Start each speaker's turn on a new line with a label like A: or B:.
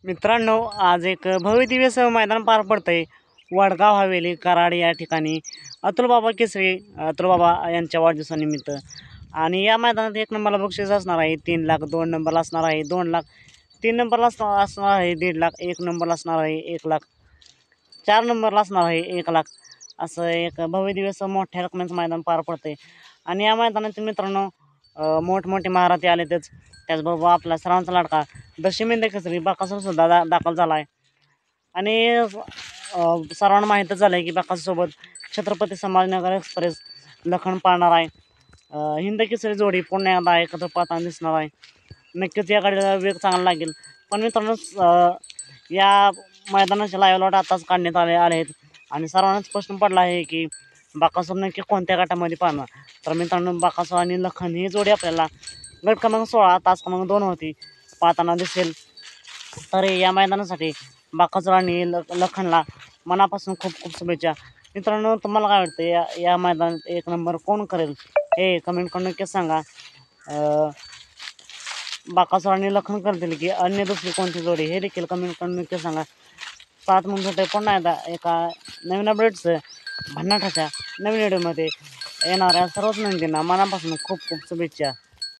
A: मित्रांनो, आज एक भव्य दिव्य मैदान पार पडतंय वडगाव हवेली कराड या ठिकाणी अतुलबाबा केसरी अतुलबाबा यांच्या वाढदिवसानिमित्त. आणि या मैदानात 1 नंबरला बक्षीस असणार आहे 3 लाख, 2 नंबरला असणार आहे 2 लाख, 3 नंबरला असणार आहे 1.5 लाख, 1 नंबरला असणार आहे 1 लाख, 4 नंबरला असणार आहे 1 लाख. असं एक भव्य दिव्य मोठ्या रकमेचं मैदान पार पडतंय. आणि या मैदानातील मित्रांनो मोठमोठे महारथी आलेतच. त्याचबरोबर आपला सर्वांचा लाडका दशमिंद केसरी बकासूर सुद्धा दाखल झाला आहे. आणि सर्वांना माहीतच झालं आहे की बकासूरसोबत छत्रपती संभाजीनगर एक्सप्रेस लखन पाळणार आहे. हिंद केसरी जोडी पुन्हा एकदा एकत्र पाहताना दिसणार आहे. नक्कीच या गाडीला वेग चांगला लागेल. पण मित्रांनो या मैदानाचे लाईव्ह लॉट आताच काढण्यात आले आहेत आणि सर्वांनाच प्रश्न पडला आहे की बकासूर नक्की कोणत्या गटामध्ये पाहणार. तर मित्रांनो बकासूर आणि लखन ही जोडी आपल्याला गट क्रमांक 16 तास क्रमांक 2 होती पाहताना दिसेल. तर या मैदानासाठी बकासूर आणि लखनला मनापासून खूप खूप शुभेच्छा. मित्रांनो तुम्हाला काय वाटतं या मैदानात 1 नंबर कोण करेल हे कमेंट करून नक्कीच सांगा. बकासूर आणि लखन करतील की अन्य दुसरी कोणती जोडी हे देखील कमेंट करून नक्की सांगा. 7 मिनिट पुन्हा एकदा एका नवीन अपडेट्स भन्नाटाच्या नवीन व्हिडिओमध्ये येणाऱ्या सर्वच नंदींना मनापासून खूप खूप शुभेच्छा.